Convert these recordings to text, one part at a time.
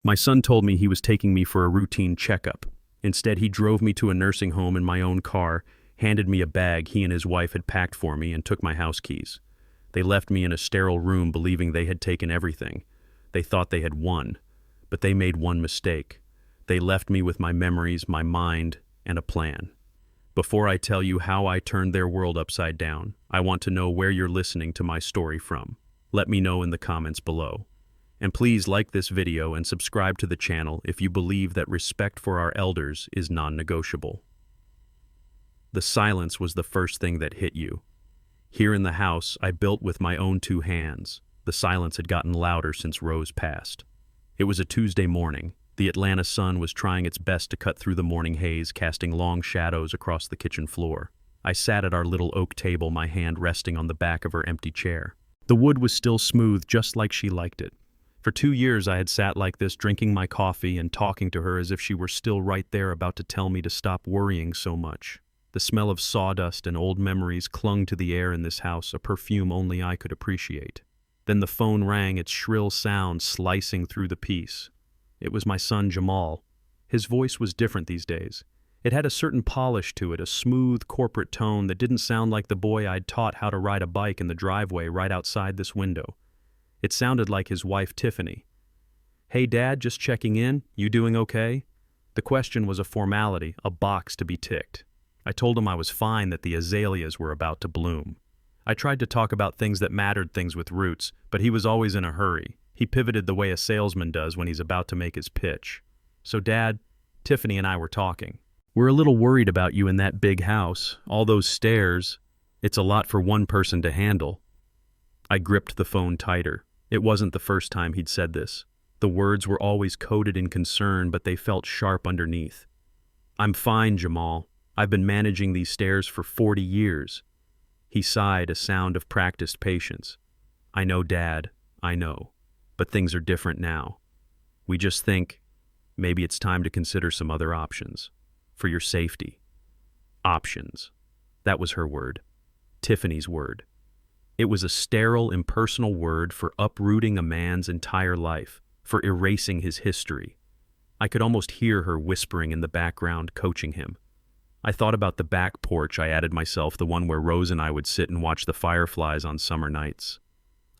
My son told me he was taking me for a routine checkup. Instead, he drove me to a nursing home in my own car, handed me a bag he and his wife had packed for me, and took my house keys. They left me in a sterile room believing they had taken everything. They thought they had won, but they made one mistake. They left me with my memories, my mind, and a plan. Before I tell you how I turned their world upside down, I want to know where you're listening to my story from. Let me know in the comments below. And please like this video and subscribe to the channel if you believe that respect for our elders is non-negotiable. The silence was the first thing that hit you. Here in the house I built with my own two hands. The silence had gotten louder since Rose passed. It was a Tuesday morning. The Atlanta sun was trying its best to cut through the morning haze, casting long shadows across the kitchen floor. I sat at our little oak table, my hand resting on the back of her empty chair. The wood was still smooth, just like she liked it. For 2 years I had sat like this, drinking my coffee and talking to her as if she were still right there, about to tell me to stop worrying so much. The smell of sawdust and old memories clung to the air in this house, a perfume only I could appreciate. Then the phone rang, its shrill sound slicing through the peace. It was my son Jamal. His voice was different these days. It had a certain polish to it, a smooth corporate tone that didn't sound like the boy I'd taught how to ride a bike in the driveway right outside this window. It sounded like his wife Tiffany. "Hey Dad, just checking in. You doing okay?" The question was a formality, a box to be ticked. I told him I was fine, that the azaleas were about to bloom. I tried to talk about things that mattered, things with roots, but he was always in a hurry. He pivoted the way a salesman does when he's about to make his pitch. "So Dad, Tiffany and I were talking. We're a little worried about you in that big house. All those stairs. It's a lot for one person to handle." I gripped the phone tighter. It wasn't the first time he'd said this. The words were always coded in concern, but they felt sharp underneath. "I'm fine, Jamal. I've been managing these stairs for 40 years. He sighed, a sound of practiced patience. "I know, Dad, I know. But things are different now. We just think maybe it's time to consider some other options. For your safety." Options. That was her word. Tiffany's word. It was a sterile, impersonal word for uprooting a man's entire life, for erasing his history. I could almost hear her whispering in the background, coaching him. I thought about the back porch I added myself, the one where Rose and I would sit and watch the fireflies on summer nights.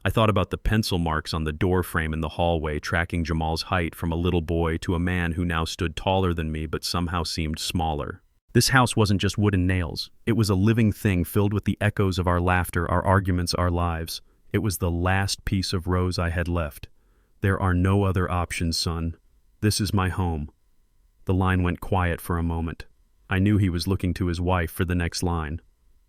I thought about the pencil marks on the door frame in the hallway, tracking Jamal's height from a little boy to a man who now stood taller than me but somehow seemed smaller. This house wasn't just wood and nails. It was a living thing filled with the echoes of our laughter, our arguments, our lives. It was the last piece of Rose I had left. "There are no other options, son. This is my home." The line went quiet for a moment. I knew he was looking to his wife for the next line.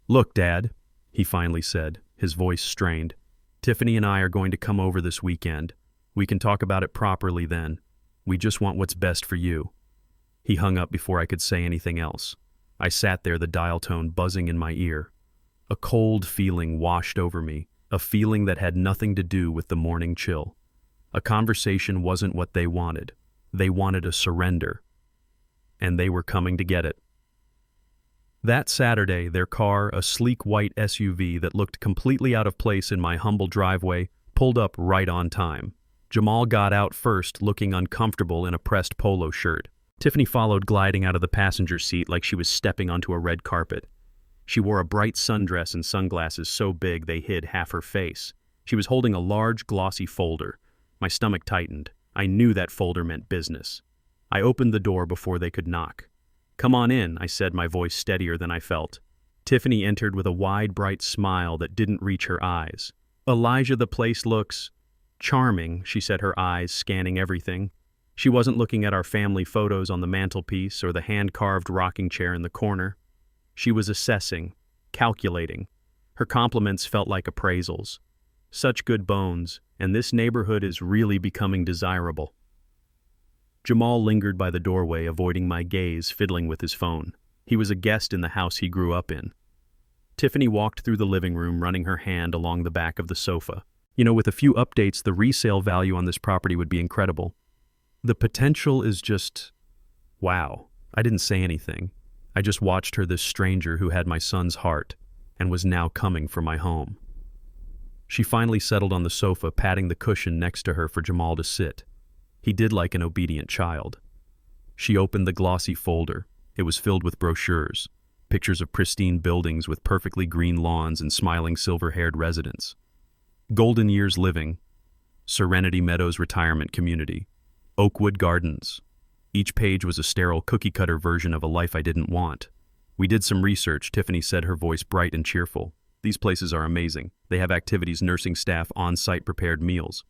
"Look, Dad," he finally said, his voice strained. "Tiffany and I are going to come over this weekend. We can talk about it properly then. We just want what's best for you." He hung up before I could say anything else. I sat there, the dial tone buzzing in my ear. A cold feeling washed over me, a feeling that had nothing to do with the morning chill. A conversation wasn't what they wanted. They wanted a surrender. And they were coming to get it. That Saturday, their car, a sleek white SUV that looked completely out of place in my humble driveway, pulled up right on time. Jamal got out first, looking uncomfortable in a pressed polo shirt. Tiffany followed, gliding out of the passenger seat like she was stepping onto a red carpet. She wore a bright sundress and sunglasses so big they hid half her face. She was holding a large, glossy folder. My stomach tightened. I knew that folder meant business. I opened the door before they could knock. "Come on in," I said, my voice steadier than I felt. Tiffany entered with a wide, bright smile that didn't reach her eyes. "Elijah, the place looks charming," she said, her eyes scanning everything. She wasn't looking at our family photos on the mantelpiece or the hand-carved rocking chair in the corner. She was assessing, calculating. Her compliments felt like appraisals. "Such good bones, and this neighborhood is really becoming desirable." Jamal lingered by the doorway, avoiding my gaze, fiddling with his phone. He was a guest in the house he grew up in. Tiffany walked through the living room, running her hand along the back of the sofa. With a few updates, the resale value on this property would be incredible. The potential is just... wow. I didn't say anything. I just watched her, this stranger who had my son's heart and was now coming for my home. She finally settled on the sofa, patting the cushion next to her for Jamal to sit. He did like an obedient child. She opened the glossy folder. It was filled with brochures, pictures of pristine buildings with perfectly green lawns and smiling silver-haired residents. Golden Years Living, Serenity Meadows Retirement Community, Oakwood Gardens. Each page was a sterile cookie-cutter version of a life I didn't want. We did some research, Tiffany said, her voice bright and cheerful. These places are amazing. They have activities, nursing staff, on-site prepared meals.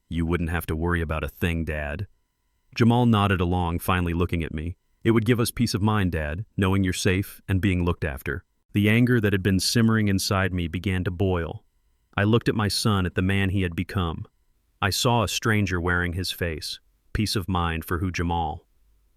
You wouldn't have to worry about a thing, Dad. Jamal nodded along, finally looking at me. It would give us peace of mind, Dad, knowing you're safe and being looked after. The anger that had been simmering inside me began to boil. I looked at my son, at the man he had become. I saw a stranger wearing his face. Peace of mind for who Jamal.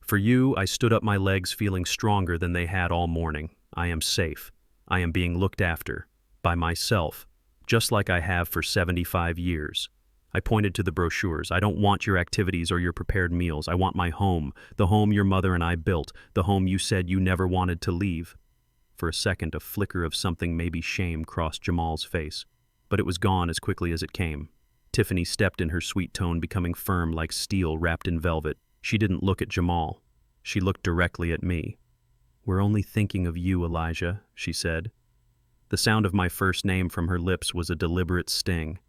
For you, I stood up my legs feeling stronger than they had all morning. I am safe. I am being looked after. By myself. Just like I have for 75 years. I pointed to the brochures. I don't want your activities or your prepared meals. I want my home. The home your mother and I built. The home you said you never wanted to leave. For a second, a flicker of something, maybe shame, crossed Jamal's face. But it was gone as quickly as it came. Tiffany stepped in, her sweet tone becoming firm like steel wrapped in velvet. She didn't look at Jamal. She looked directly at me. We're only thinking of you, Elijah, she said. The sound of my first name from her lips was a deliberate sting.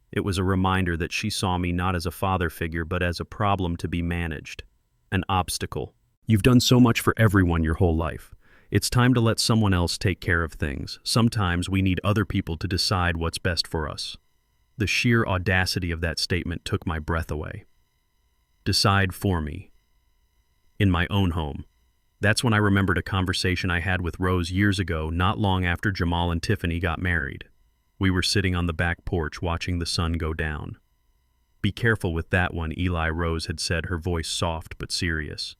It was a reminder that she saw me not as a father figure, but as a problem to be managed. An obstacle. You've done so much for everyone your whole life. It's time to let someone else take care of things. Sometimes we need other people to decide what's best for us. The sheer audacity of that statement took my breath away. Decide for me. In my own home. That's when I remembered a conversation I had with Rose years ago, not long after Jamal and Tiffany got married. We were sitting on the back porch watching the sun go down. Be careful with that one, Eli, Rose had said, her voice soft but serious.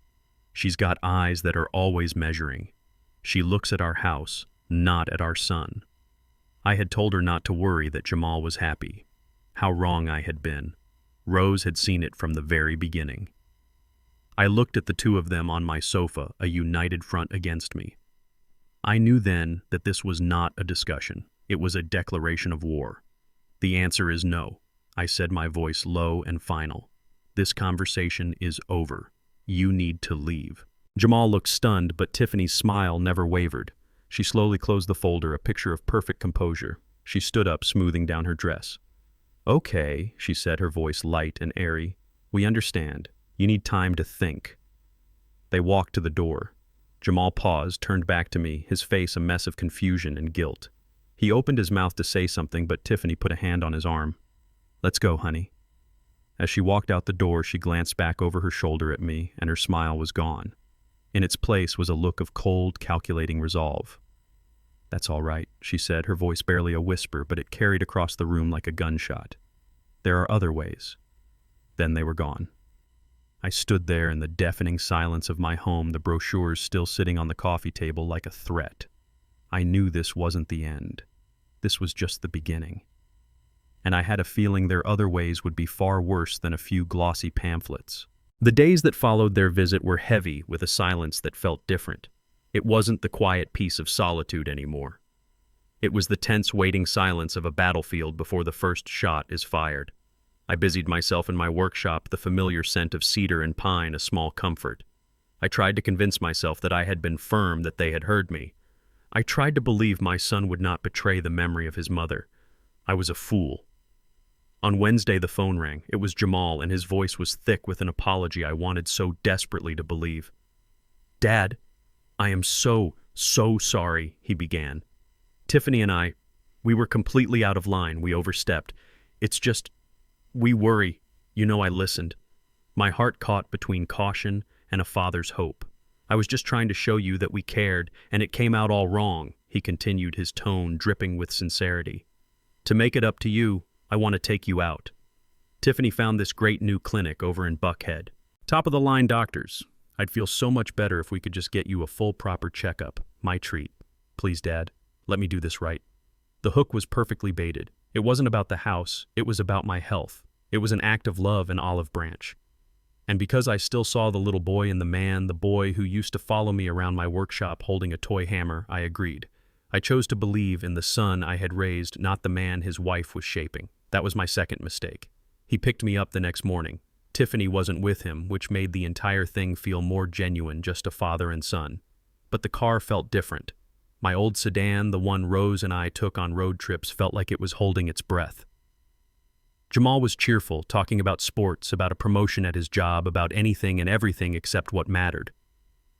She's got eyes that are always measuring. She looks at our house, not at our son. I had told her not to worry, that Jamal was happy. How wrong I had been. Rose had seen it from the very beginning. I looked at the two of them on my sofa, a united front against me. I knew then that this was not a discussion. It was a declaration of war. The answer is no, I said, my voice low and final. This conversation is over. You need to leave. Jamal looked stunned, but Tiffany's smile never wavered. She slowly closed the folder, a picture of perfect composure. She stood up, smoothing down her dress. Okay, she said, her voice light and airy. We understand. You need time to think. They walked to the door. Jamal paused, turned back to me, his face a mess of confusion and guilt. He opened his mouth to say something, but Tiffany put a hand on his arm. Let's go, honey. As she walked out the door, she glanced back over her shoulder at me, and her smile was gone. In its place was a look of cold, calculating resolve. That's all right, she said, her voice barely a whisper, but it carried across the room like a gunshot. There are other ways. Then they were gone. I stood there in the deafening silence of my home, the brochures still sitting on the coffee table like a threat. I knew this wasn't the end. This was just the beginning. And I had a feeling their other ways would be far worse than a few glossy pamphlets. The days that followed their visit were heavy with a silence that felt different. It wasn't the quiet peace of solitude anymore. It was the tense waiting silence of a battlefield before the first shot is fired. I busied myself in my workshop, the familiar scent of cedar and pine a small comfort. I tried to convince myself that I had been firm, that they had heard me. I tried to believe my son would not betray the memory of his mother. I was a fool. On Wednesday, the phone rang. It was Jamal, and his voice was thick with an apology I wanted so desperately to believe. Dad, I am so sorry, he began. Tiffany and we were completely out of line. We overstepped. It's just... we worry. You know, I listened. My heart caught between caution and a father's hope. I was just trying to show you that we cared, and it came out all wrong, he continued, his tone dripping with sincerity. To make it up to you, I want to take you out. Tiffany found this great new clinic over in Buckhead. Top-of-the-line doctors. I'd feel so much better if we could just get you a full proper checkup. My treat. Please, Dad, let me do this right. The hook was perfectly baited. It wasn't about the house, it was about my health. It was an act of love and olive branch. And because I still saw the little boy in the man, the boy who used to follow me around my workshop holding a toy hammer, I agreed. I chose to believe in the son I had raised, not the man his wife was shaping. That was my second mistake. He picked me up the next morning. Tiffany wasn't with him, which made the entire thing feel more genuine, just a father and son. But the car felt different. My old sedan, the one Rose and I took on road trips, felt like it was holding its breath. Jamal was cheerful, talking about sports, about a promotion at his job, about anything and everything except what mattered.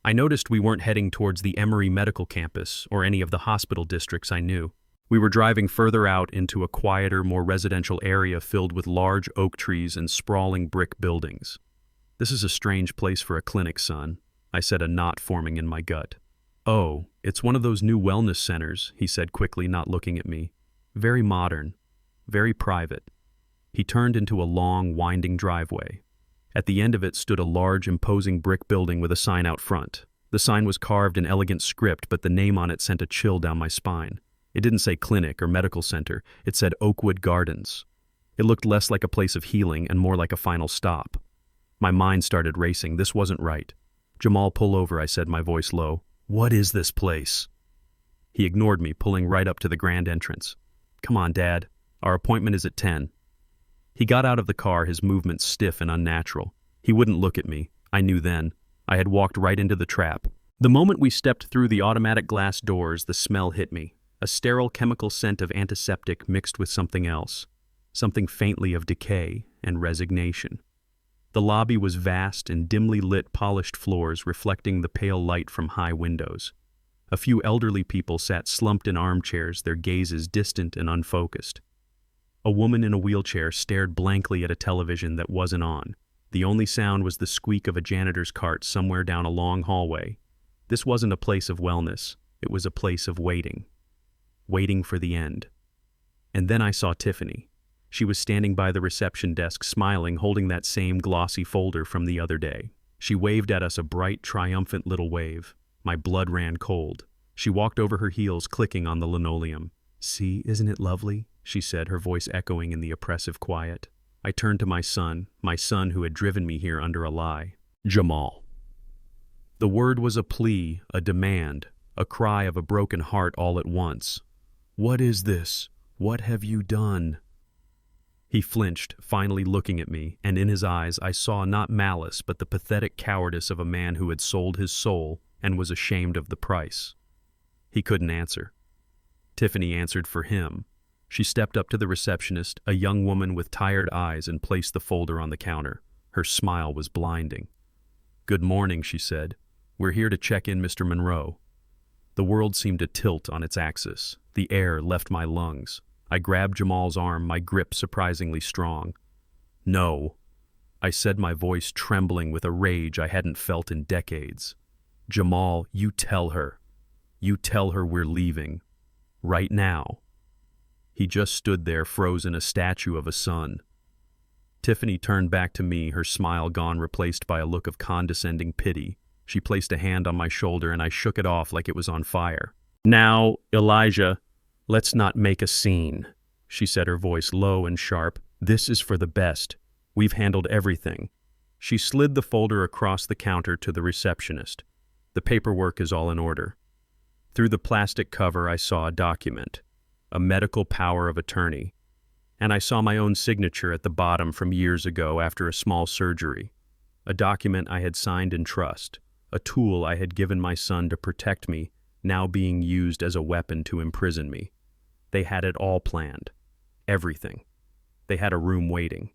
I noticed we weren't heading towards the Emory Medical Campus or any of the hospital districts I knew. We were driving further out into a quieter, more residential area filled with large oak trees and sprawling brick buildings. "This is a strange place for a clinic, son," I said, a knot forming in my gut. "Oh, it's one of those new wellness centers," he said quickly, not looking at me. "Very modern, very private." He turned into a long, winding driveway. At the end of it stood a large, imposing brick building with a sign out front. The sign was carved in elegant script, but the name on it sent a chill down my spine. It didn't say clinic or medical center. It said Oakwood Gardens. It looked less like a place of healing and more like a final stop. My mind started racing. This wasn't right. "Jamal, pull over," I said, my voice low. "What is this place?" He ignored me, pulling right up to the grand entrance. "Come on, Dad. Our appointment is at 10. He got out of the car, his movements stiff and unnatural. He wouldn't look at me. I knew then. I had walked right into the trap. The moment we stepped through the automatic glass doors, the smell hit me. A sterile chemical scent of antiseptic mixed with something else. Something faintly of decay and resignation. The lobby was vast and dimly lit, polished floors reflecting the pale light from high windows. A few elderly people sat slumped in armchairs, their gazes distant and unfocused. A woman in a wheelchair stared blankly at a television that wasn't on. The only sound was the squeak of a janitor's cart somewhere down a long hallway. This wasn't a place of wellness. It was a place of waiting. Waiting for the end. And then I saw Tiffany. She was standing by the reception desk, smiling, holding that same glossy folder from the other day. She waved at us, a bright, triumphant little wave. My blood ran cold. She walked over her heels, clicking on the linoleum. "See, isn't it lovely?" she said, her voice echoing in the oppressive quiet. I turned to my son who had driven me here under a lie. Jamal. The word was a plea, a demand, a cry of a broken heart all at once. "What is this? What have you done?" He flinched, finally looking at me, and in his eyes I saw not malice but the pathetic cowardice of a man who had sold his soul and was ashamed of the price. He couldn't answer. Tiffany answered for him. She stepped up to the receptionist, a young woman with tired eyes, and placed the folder on the counter. Her smile was blinding. "Good morning," she said. "We're here to check in Mr. Monroe." The world seemed to tilt on its axis. The air left my lungs. I grabbed Jamal's arm, my grip surprisingly strong. "No," I said, my voice trembling with a rage I hadn't felt in decades. "Jamal, you tell her. You tell her we're leaving. Right now." He just stood there, frozen, a statue of a son. Tiffany turned back to me, her smile gone, replaced by a look of condescending pity. She placed a hand on my shoulder, and I shook it off like it was on fire. "Now, Elijah, let's not make a scene," she said, her voice low and sharp. "This is for the best. We've handled everything." She slid the folder across the counter to the receptionist. "The paperwork is all in order." Through the plastic cover, I saw a document, a medical power of attorney, and I saw my own signature at the bottom from years ago after a small surgery. A document I had signed in trust, a tool I had given my son to protect me, now being used as a weapon to imprison me. They had it all planned. Everything. They had a room waiting.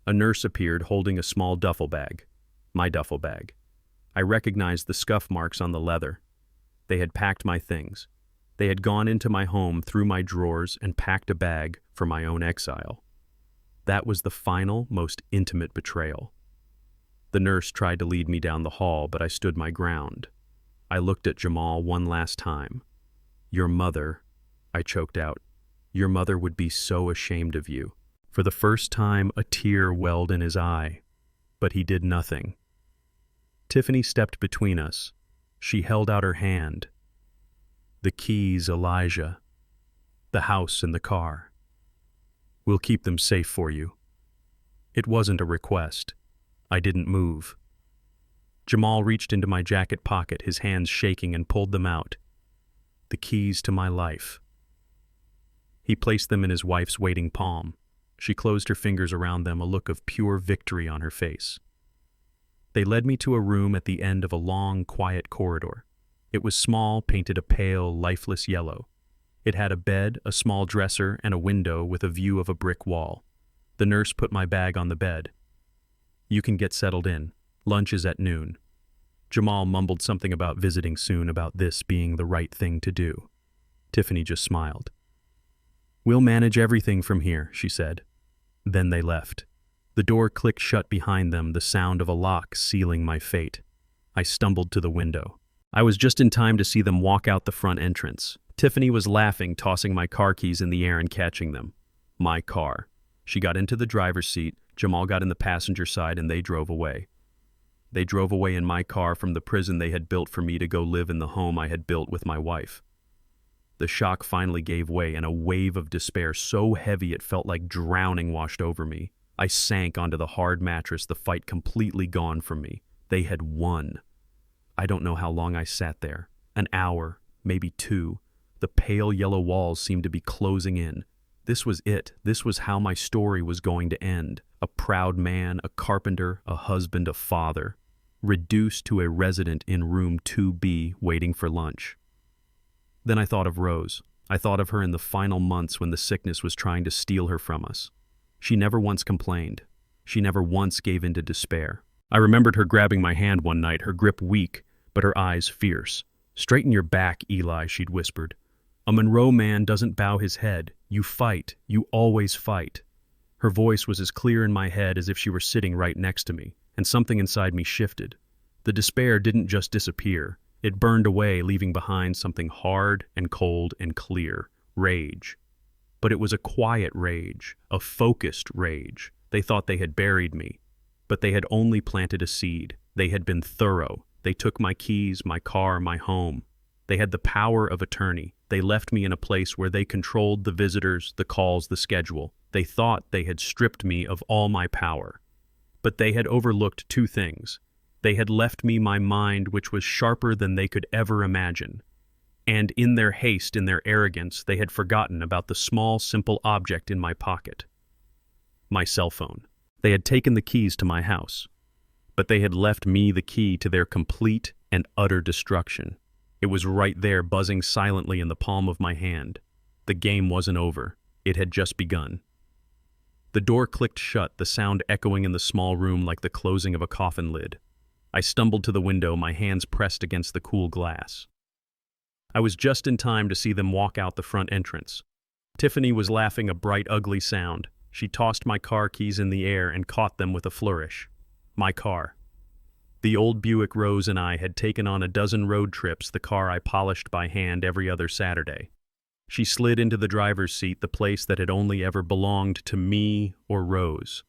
A nurse appeared holding a small duffel bag. My duffel bag. I recognized the scuff marks on the leather. They had packed my things. They had gone into my home, through my drawers, and packed a bag for my own exile. That was the final, most intimate betrayal. The nurse tried to lead me down the hall, but I stood my ground. I looked at Jamal one last time. "Your mother," I choked out. "Your mother would be so ashamed of you." For the first time, a tear welled in his eye, but he did nothing. Tiffany stepped between us. She held out her hand. "The keys, Elijah. The house and the car. We'll keep them safe for you." It wasn't a request. I didn't move. Jamal reached into my jacket pocket, his hands shaking, and pulled them out. The keys to my life. He placed them in his wife's waiting palm. She closed her fingers around them, a look of pure victory on her face. They led me to a room at the end of a long, quiet corridor. It was small, painted a pale, lifeless yellow. It had a bed, a small dresser, and a window with a view of a brick wall. The nurse put my bag on the bed. "You can get settled in. Lunch is at noon." Jamal mumbled something about visiting soon, about this being the right thing to do. Tiffany just smiled. "We'll manage everything from here," she said. Then they left. The door clicked shut behind them, the sound of a lock sealing my fate. I stumbled to the window. I was just in time to see them walk out the front entrance. Tiffany was laughing, tossing my car keys in the air and catching them. My car. She got into the driver's seat, Jamal got in the passenger side, and they drove away. They drove away in my car from the prison they had built for me to go live in the home I had built with my wife. The shock finally gave way, and a wave of despair so heavy it felt like drowning washed over me. I sank onto the hard mattress, the fight completely gone from me. They had won. I don't know how long I sat there. An hour, maybe 2. The pale yellow walls seemed to be closing in. This was it. This was how my story was going to end. A proud man, a carpenter, a husband, a father, reduced to a resident in room 2B waiting for lunch. Then I thought of Rose. I thought of her in the final months when the sickness was trying to steal her from us. She never once complained. She never once gave in to despair. I remembered her grabbing my hand one night, her grip weak, but her eyes fierce. "Straighten your back, Eli," she'd whispered. "A Monroe man doesn't bow his head. You fight. You always fight." Her voice was as clear in my head as if she were sitting right next to me, and something inside me shifted. The despair didn't just disappear. It burned away, leaving behind something hard and cold and clear. Rage. But it was a quiet rage, a focused rage. They thought they had buried me, but they had only planted a seed. They had been thorough. They took my keys, my car, my home. They had the power of attorney. They left me in a place where they controlled the visitors, the calls, the schedule. They thought they had stripped me of all my power. But they had overlooked 2 things. They had left me my mind, which was sharper than they could ever imagine. And in their haste, in their arrogance, they had forgotten about the small, simple object in my pocket. My cell phone. They had taken the keys to my house, but they had left me the key to their complete and utter destruction. It was right there, buzzing silently in the palm of my hand. The game wasn't over. It had just begun. The door clicked shut, the sound echoing in the small room like the closing of a coffin lid. I stumbled to the window, my hands pressed against the cool glass. I was just in time to see them walk out the front entrance. Tiffany was laughing a bright, ugly sound. She tossed my car keys in the air and caught them with a flourish. My car. The old Buick Rose and I had taken on a dozen road trips, the car I polished by hand every other Saturday. She slid into the driver's seat, the place that had only ever belonged to me or Rose.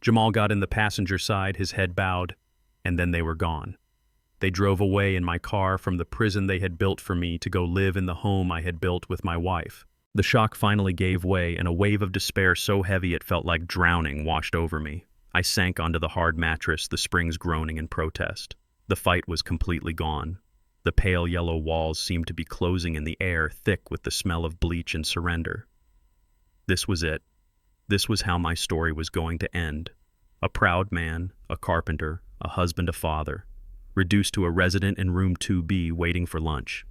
Jamal got in the passenger side, his head bowed, and then they were gone. They drove away in my car from the prison they had built for me to go live in the home I had built with my wife. The shock finally gave way, and a wave of despair so heavy it felt like drowning washed over me. I sank onto the hard mattress, the springs groaning in protest. The fight was completely gone. The pale yellow walls seemed to be closing in the air, thick with the smell of bleach and surrender. This was it. This was how my story was going to end. A proud man, a carpenter, a husband, a father, reduced to a resident in room 2B waiting for lunch.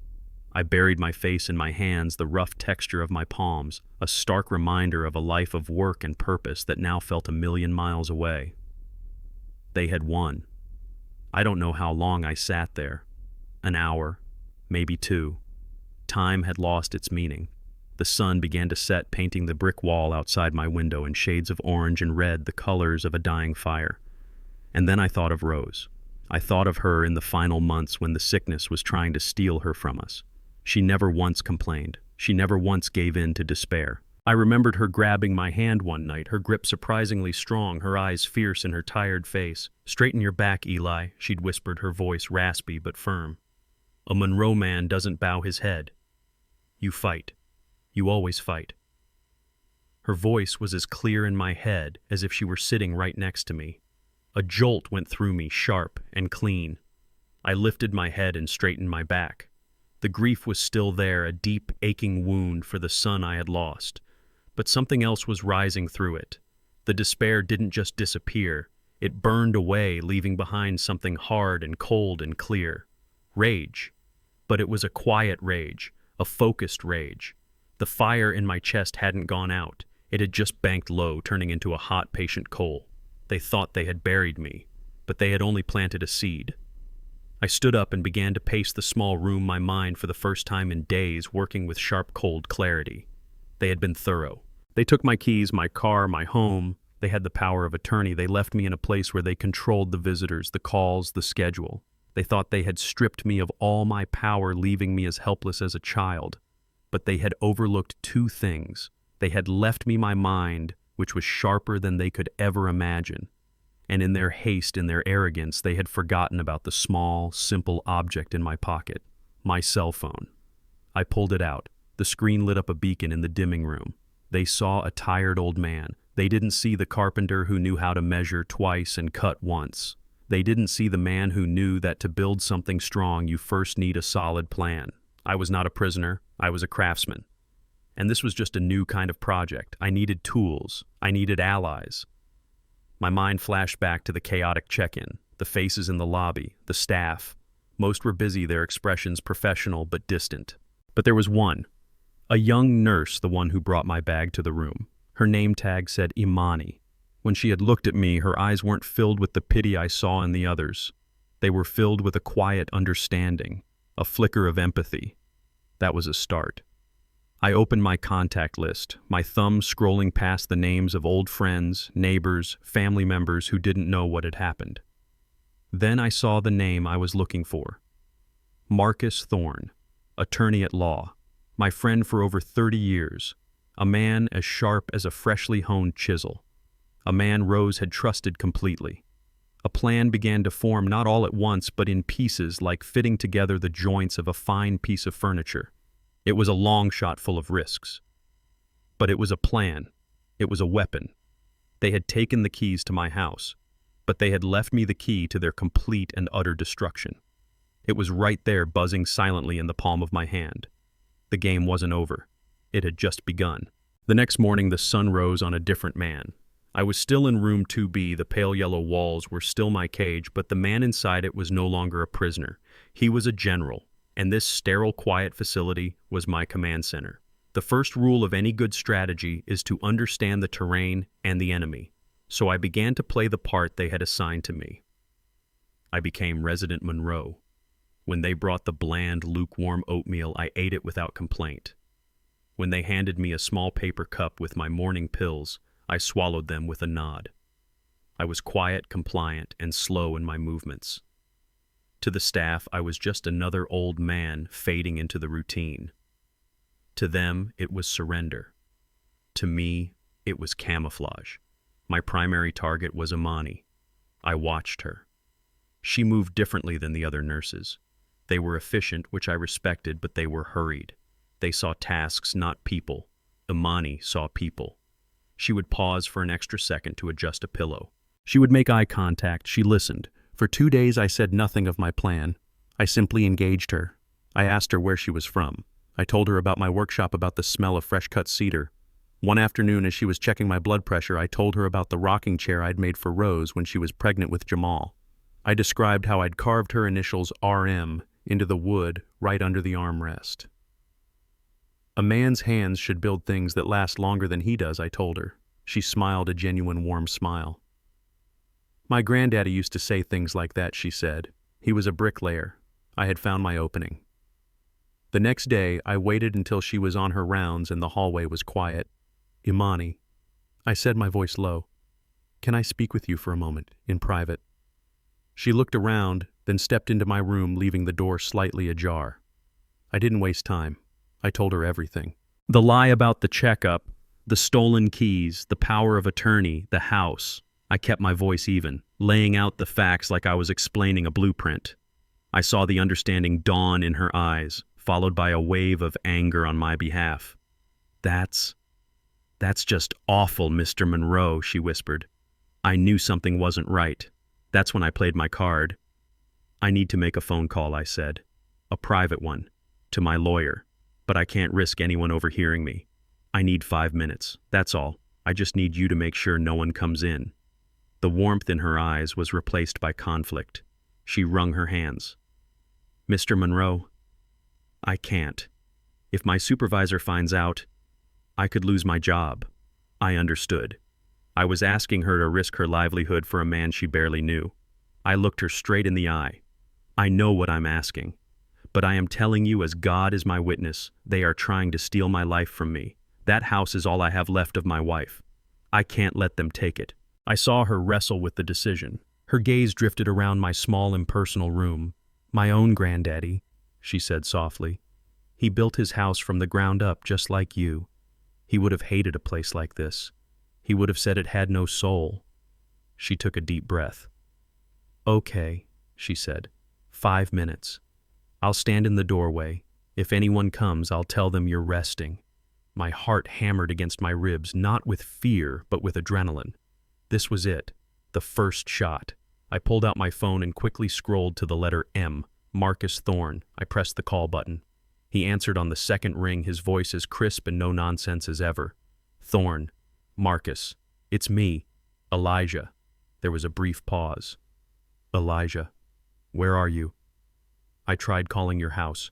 I buried my face in my hands, the rough texture of my palms, a stark reminder of a life of work and purpose that now felt 1,000,000 miles away. They had won. I don't know how long I sat there. An hour, maybe 2. Time had lost its meaning. The sun began to set, painting the brick wall outside my window in shades of orange and red, the colors of a dying fire. And then I thought of Rose. I thought of her in the final months when the sickness was trying to steal her from us. She never once complained. She never once gave in to despair. I remembered her grabbing my hand one night, her grip surprisingly strong, her eyes fierce in her tired face. "Straighten your back, Eli," she'd whispered, her voice raspy but firm. "A Monroe man doesn't bow his head. You fight. You always fight." Her voice was as clear in my head as if she were sitting right next to me. A jolt went through me, sharp and clean. I lifted my head and straightened my back. The grief was still there, a deep, aching wound for the son I had lost. But something else was rising through it. The despair didn't just disappear. It burned away, leaving behind something hard and cold and clear. Rage. But it was a quiet rage, a focused rage. The fire in my chest hadn't gone out. It had just banked low, turning into a hot, patient coal. They thought they had buried me, but they had only planted a seed. I stood up and began to pace the small room, my mind for the first time in days working with sharp, cold clarity. They had been thorough. They took my keys, my car, my home. They had the power of attorney. They left me in a place where they controlled the visitors, the calls, the schedule. They thought they had stripped me of all my power, leaving me as helpless as a child. But they had overlooked two things. They had left me my mind, which was sharper than they could ever imagine. And in their haste, in their arrogance, they had forgotten about the small, simple object in my pocket, my cell phone. I pulled it out. The screen lit up a beacon in the dimming room. They saw a tired old man. They didn't see the carpenter who knew how to measure twice and cut once. They didn't see the man who knew that to build something strong, you first need a solid plan. I was not a prisoner. I was a craftsman. And this was just a new kind of project. I needed tools. I needed allies. My mind flashed back to the chaotic check-in, the faces in the lobby, the staff. Most were busy, their expressions professional but distant. But there was one, a young nurse, the one who brought my bag to the room. Her name tag said Imani. When she had looked at me, her eyes weren't filled with the pity I saw in the others. They were filled with a quiet understanding, a flicker of empathy. That was a start. I opened my contact list, my thumb scrolling past the names of old friends, neighbors, family members who didn't know what had happened. Then I saw the name I was looking for. Marcus Thorne, attorney at law, my friend for over 30 years, a man as sharp as a freshly honed chisel, a man Rose had trusted completely. A plan began to form not all at once but in pieces, like fitting together the joints of a fine piece of furniture. It was a long shot full of risks. But it was a plan. It was a weapon. They had taken the keys to my house, but they had left me the key to their complete and utter destruction. It was right there, buzzing silently in the palm of my hand. The game wasn't over. It had just begun. The next morning, the sun rose on a different man. I was still in room 2B. The pale yellow walls were still my cage, but the man inside it was no longer a prisoner. He was a general. And this sterile, quiet facility was my command center. The first rule of any good strategy is to understand the terrain and the enemy. So I began to play the part they had assigned to me. I became Resident Monroe. When they brought the bland, lukewarm oatmeal, I ate it without complaint. When they handed me a small paper cup with my morning pills, I swallowed them with a nod. I was quiet, compliant, and slow in my movements. To the staff, I was just another old man fading into the routine. To them, it was surrender. To me, it was camouflage. My primary target was Imani. I watched her. She moved differently than the other nurses. They were efficient, which I respected, but they were hurried. They saw tasks, not people. Imani saw people. She would pause for an extra second to adjust a pillow. She would make eye contact. She listened. For 2 days, I said nothing of my plan. I simply engaged her. I asked her where she was from. I told her about my workshop, about the smell of fresh-cut cedar. One afternoon, as she was checking my blood pressure, I told her about the rocking chair I'd made for Rose when she was pregnant with Jamal. I described how I'd carved her initials RM into the wood right under the armrest. A man's hands should build things that last longer than he does, I told her. She smiled a genuine warm smile. My granddaddy used to say things like that, she said. He was a bricklayer. I had found my opening. The next day, I waited until she was on her rounds and the hallway was quiet. Imani, I said, my voice low. Can I speak with you for a moment, in private? She looked around, then stepped into my room, leaving the door slightly ajar. I didn't waste time. I told her everything. The lie about the checkup, the stolen keys, the power of attorney, the house. I kept my voice even, laying out the facts like I was explaining a blueprint. I saw the understanding dawn in her eyes, followed by a wave of anger on my behalf. That's just awful, Mr. Monroe, she whispered. I knew something wasn't right. That's when I played my card. I need to make a phone call, I said. A private one. To my lawyer. But I can't risk anyone overhearing me. I need 5 minutes. That's all. I just need you to make sure no one comes in. The warmth in her eyes was replaced by conflict. She wrung her hands. Mr. Monroe, I can't. If my supervisor finds out, I could lose my job. I understood. I was asking her to risk her livelihood for a man she barely knew. I looked her straight in the eye. I know what I'm asking, but I am telling you as God is my witness, they are trying to steal my life from me. That house is all I have left of my wife. I can't let them take it. I saw her wrestle with the decision. Her gaze drifted around my small, impersonal room. My own granddaddy, she said softly. He built his house from the ground up just like you. He would have hated a place like this. He would have said it had no soul. She took a deep breath. Okay, she said. 5 minutes. I'll stand in the doorway. If anyone comes, I'll tell them you're resting. My heart hammered against my ribs, not with fear, but with adrenaline. This was it, the first shot. I pulled out my phone and quickly scrolled to the letter M, Marcus Thorne. I pressed the call button. He answered on the second ring, his voice as crisp and no-nonsense as ever. Thorne. Marcus. It's me. Elijah. There was a brief pause. Elijah. Where are you? I tried calling your house.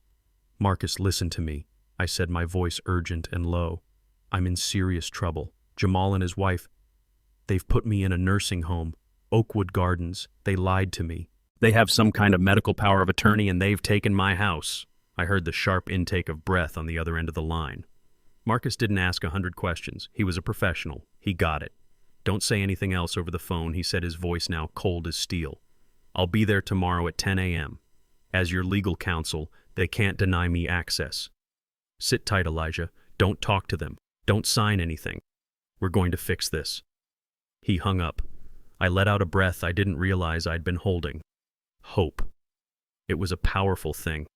Marcus, listen to me. I said, my voice urgent and low. I'm in serious trouble. Jamal and his wife, they've put me in a nursing home. Oakwood Gardens. They lied to me. They have some kind of medical power of attorney and they've taken my house. I heard the sharp intake of breath on the other end of the line. Marcus didn't ask 100 questions. He was a professional. He got it. Don't say anything else over the phone, he said, his voice now cold as steel. I'll be there tomorrow at 10 a.m. As your legal counsel, they can't deny me access. Sit tight, Elijah. Don't talk to them. Don't sign anything. We're going to fix this. He hung up. I let out a breath I didn't realize I'd been holding. Hope. It was a powerful thing.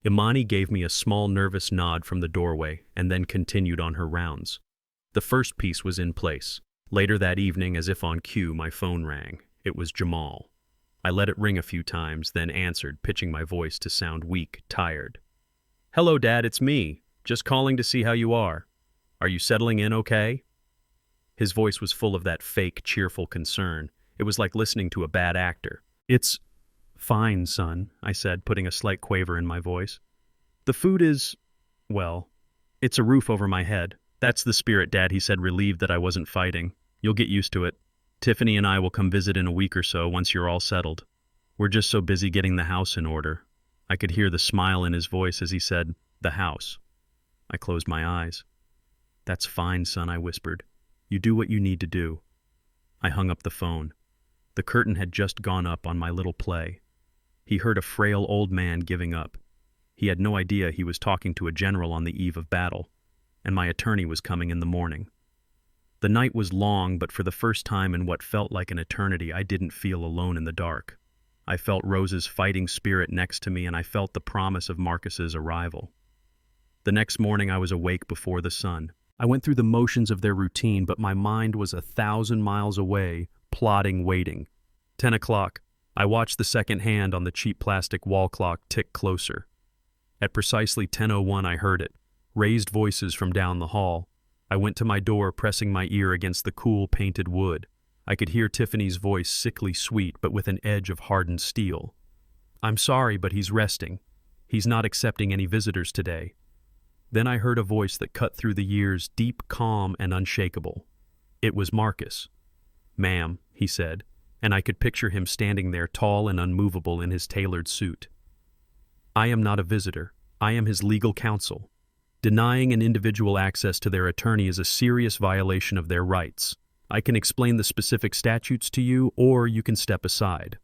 Imani gave me a small nervous nod from the doorway and then continued on her rounds. The first piece was in place. Later that evening, as if on cue, my phone rang. It was Jamal. I let it ring a few times, then answered, pitching my voice to sound weak, tired. Hello, Dad, it's me. Just calling to see how you are. Are you settling in okay? His voice was full of that fake, cheerful concern. It was like listening to a bad actor. It's fine, son, I said, putting a slight quaver in my voice. The food is, well, it's a roof over my head. That's the spirit, Dad, he said, relieved that I wasn't fighting. You'll get used to it. Tiffany and I will come visit in a week or so once you're all settled. We're just so busy getting the house in order. I could hear the smile in his voice as he said, the house. I closed my eyes. That's fine, son, I whispered. You do what you need to do. I hung up the phone. The curtain had just gone up on my little play. He heard a frail old man giving up. He had no idea he was talking to a general on the eve of battle, and my attorney was coming in the morning. The night was long, but for the first time in what felt like an eternity, I didn't feel alone in the dark. I felt Rose's fighting spirit next to me, and I felt the promise of Marcus's arrival. The next morning, I was awake before the sun. I went through the motions of their routine, but my mind was 1,000 miles away, plodding, waiting. 10 o'clock. I watched the second hand on the cheap plastic wall clock tick closer. At precisely 10:01, I heard it. Raised voices from down the hall. I went to my door, pressing my ear against the cool, painted wood. I could hear Tiffany's voice, sickly sweet, but with an edge of hardened steel. I'm sorry, but he's resting. He's not accepting any visitors today. Then I heard a voice that cut through the years, deep, calm, and unshakable. It was Marcus. Ma'am, he said, and I could picture him standing there tall and unmovable in his tailored suit. I am not a visitor. I am his legal counsel. Denying an individual access to their attorney is a serious violation of their rights. I can explain the specific statutes to you, or you can step aside.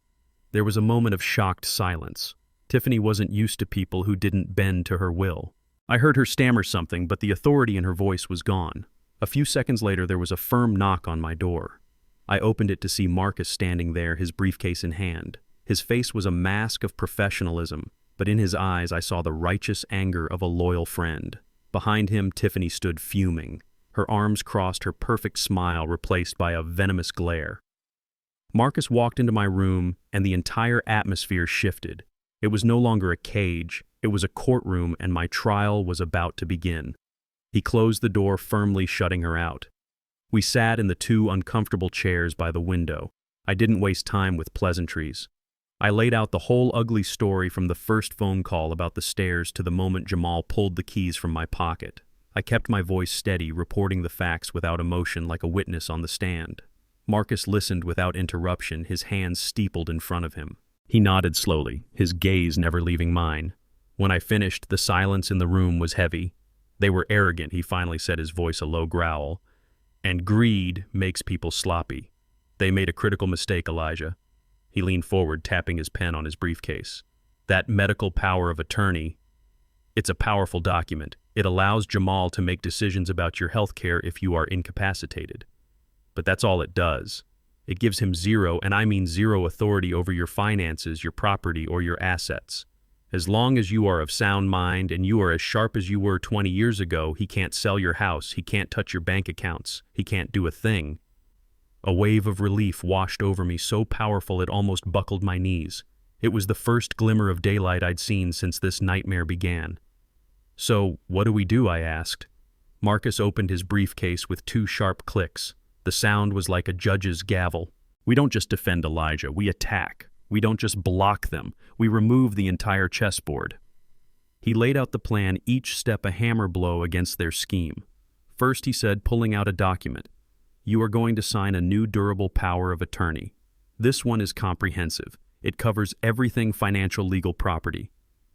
There was a moment of shocked silence. Tiffany wasn't used to people who didn't bend to her will. I heard her stammer something, but the authority in her voice was gone. A few seconds later, there was a firm knock on my door. I opened it to see Marcus standing there, his briefcase in hand. His face was a mask of professionalism, but in his eyes I saw the righteous anger of a loyal friend. Behind him, Tiffany stood fuming. Her arms crossed, her perfect smile replaced by a venomous glare. Marcus walked into my room, and the entire atmosphere shifted. It was no longer a cage, it was a courtroom, and my trial was about to begin. He closed the door, firmly shutting her out. We sat in the two uncomfortable chairs by the window. I didn't waste time with pleasantries. I laid out the whole ugly story from the first phone call about the stairs to the moment Jamal pulled the keys from my pocket. I kept my voice steady, reporting the facts without emotion like a witness on the stand. Marcus listened without interruption, his hands steepled in front of him. He nodded slowly, his gaze never leaving mine. When I finished, the silence in the room was heavy. They were arrogant, he finally said, his voice a low growl. And greed makes people sloppy. They made a critical mistake, Elijah. He leaned forward, tapping his pen on his briefcase. That medical power of attorney, it's a powerful document. It allows Jamal to make decisions about your health care if you are incapacitated. But that's all it does. It gives him zero, and I mean zero, authority over your finances, your property, or your assets. As long as you are of sound mind and you are as sharp as you were 20 years ago, he can't sell your house, he can't touch your bank accounts, he can't do a thing. A wave of relief washed over me, so powerful it almost buckled my knees. It was the first glimmer of daylight I'd seen since this nightmare began. So, what do we do? I asked. Marcus opened his briefcase with two sharp clicks. The sound was like a judge's gavel. We don't just defend Elijah, we attack. We don't just block them, we remove the entire chessboard. He laid out the plan, each step a hammer blow against their scheme. First, he said, pulling out a document. You are going to sign a new durable power of attorney. This one is comprehensive. It covers everything financial, legal, property.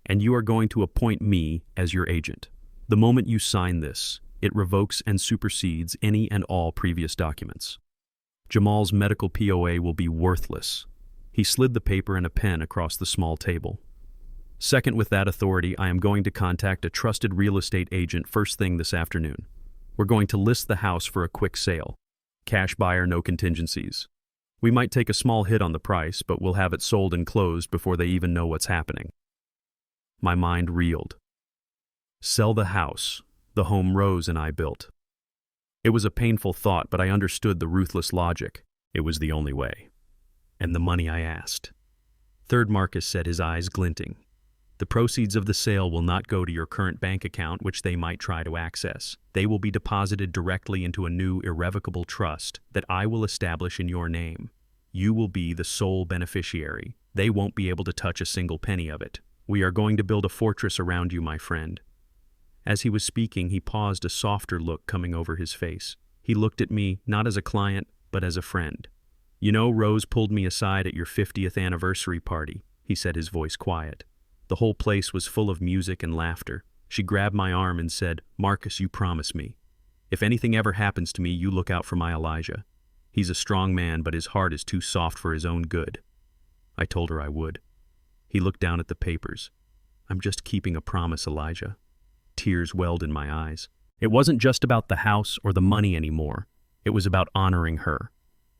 And you are going to appoint me as your agent. The moment you sign this, it revokes and supersedes any and all previous documents. Jamal's medical POA will be worthless. He slid the paper and a pen across the small table. Second, with that authority, I am going to contact a trusted real estate agent first thing this afternoon. We're going to list the house for a quick sale. Cash buyer, no contingencies. We might take a small hit on the price, but we'll have it sold and closed before they even know what's happening. My mind reeled. Sell the house, the home Rose and I built. It was a painful thought, but I understood the ruthless logic. It was the only way. And the money, I asked. Third, Marcus said, his eyes glinting. The proceeds of the sale will not go to your current bank account, which they might try to access. They will be deposited directly into a new irrevocable trust that I will establish in your name. You will be the sole beneficiary. They won't be able to touch a single penny of it. We are going to build a fortress around you, my friend. As he was speaking, he paused, a softer look coming over his face. He looked at me, not as a client, but as a friend. You know, Rose pulled me aside at your 50th anniversary party, he said, his voice quiet. The whole place was full of music and laughter. She grabbed my arm and said, Marcus, you promise me. If anything ever happens to me, you look out for my Elijah. He's a strong man, but his heart is too soft for his own good. I told her I would. He looked down at the papers. I'm just keeping a promise, Elijah. Tears welled in my eyes. It wasn't just about the house or the money anymore. It was about honoring her.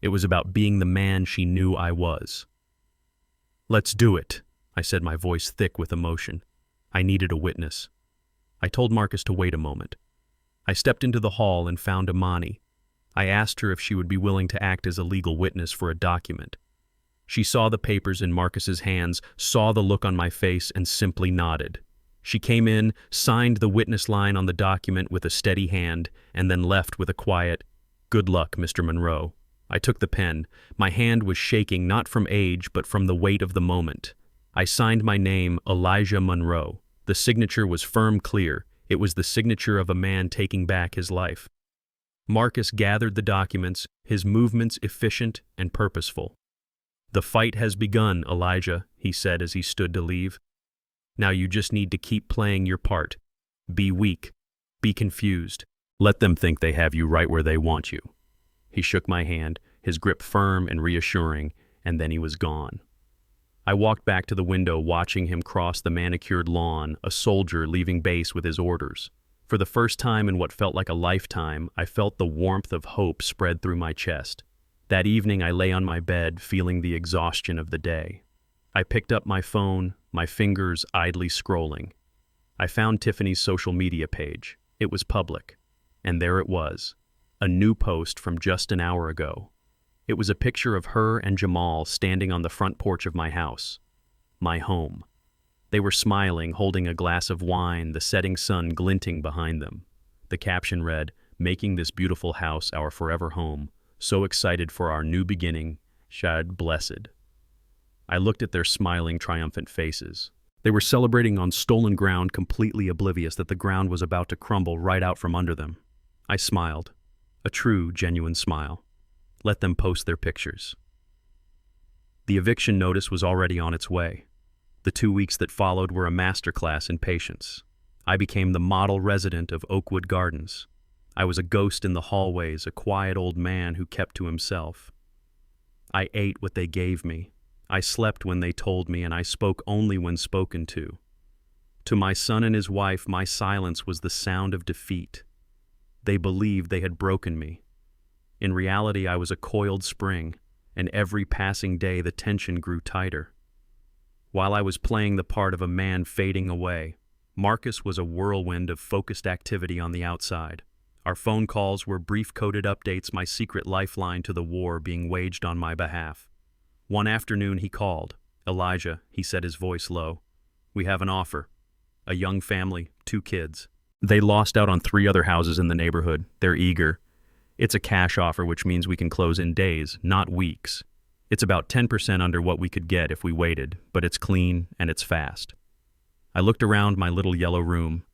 It was about being the man she knew I was. Let's do it, I said, my voice thick with emotion. I needed a witness. I told Marcus to wait a moment. I stepped into the hall and found Imani. I asked her if she would be willing to act as a legal witness for a document. She saw the papers in Marcus's hands, saw the look on my face, and simply nodded. She came in, signed the witness line on the document with a steady hand, and then left with a quiet, "Good luck, Mr. Monroe." I took the pen. My hand was shaking, not from age, but from the weight of the moment. I signed my name, Elijah Monroe. The signature was firm, clear. It was the signature of a man taking back his life. Marcus gathered the documents, his movements efficient and purposeful. "The fight has begun, Elijah," he said as he stood to leave. "Now you just need to keep playing your part. Be weak. Be confused. Let them think they have you right where they want you." He shook my hand, his grip firm and reassuring, and then he was gone. I walked back to the window, watching him cross the manicured lawn, a soldier leaving base with his orders. For the first time in what felt like a lifetime, I felt the warmth of hope spread through my chest. That evening I lay on my bed, feeling the exhaustion of the day. I picked up my phone, my fingers idly scrolling. I found Tiffany's social media page. It was public. And there it was, a new post from just an hour ago. It was a picture of her and Jamal standing on the front porch of my house, my home. They were smiling, holding a glass of wine, the setting sun glinting behind them. The caption read, "Making this beautiful house our forever home. So excited for our new beginning. Shad blessed." I looked at their smiling, triumphant faces. They were celebrating on stolen ground, completely oblivious that the ground was about to crumble right out from under them. I smiled. A true, genuine smile. Let them post their pictures. The eviction notice was already on its way. The 2 weeks that followed were a masterclass in patience. I became the model resident of Oakwood Gardens. I was a ghost in the hallways, a quiet old man who kept to himself. I ate what they gave me. I slept when they told me, and I spoke only when spoken to. To my son and his wife, my silence was the sound of defeat. They believed they had broken me. In reality, I was a coiled spring, and every passing day the tension grew tighter. While I was playing the part of a man fading away, Marcus was a whirlwind of focused activity on the outside. Our phone calls were brief coded updates, my secret lifeline to the war being waged on my behalf. One afternoon he called. "Elijah," he said, his voice low. "We have an offer. A young family, 2 kids. They lost out on 3 other houses in the neighborhood. They're eager. It's a cash offer, which means we can close in days, not weeks. It's about 10% under what we could get if we waited, but it's clean and it's fast." I looked around my little yellow room.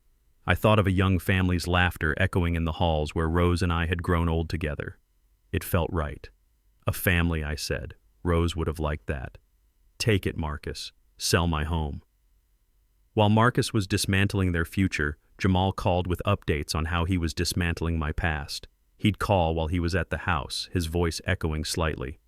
I thought of a young family's laughter echoing in the halls where Rose and I had grown old together. It felt right. A family, I said. Rose would have liked that. "Take it, Marcus. Sell my home." While Marcus was dismantling their future, Jamal called with updates on how he was dismantling my past. He'd call while he was at the house, his voice echoing slightly.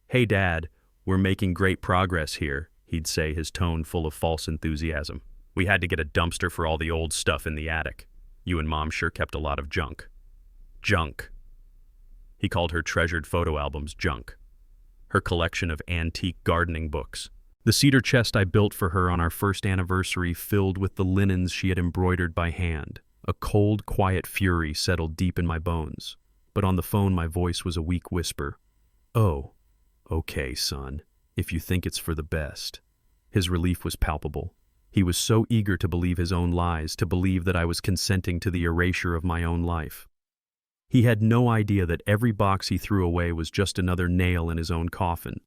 "Hey, Dad, we're making great progress here," he'd say, his tone full of false enthusiasm. "We had to get a dumpster for all the old stuff in the attic. You and Mom sure kept a lot of junk." Junk. He called her treasured photo albums junk. Her collection of antique gardening books. The cedar chest I built for her on our first anniversary filled with the linens she had embroidered by hand. A cold, quiet fury settled deep in my bones. But on the phone my voice was a weak whisper. "Oh, okay, son, if you think it's for the best." His relief was palpable. He was so eager to believe his own lies, to believe that I was consenting to the erasure of my own life. He had no idea that every box he threw away was just another nail in his own coffin.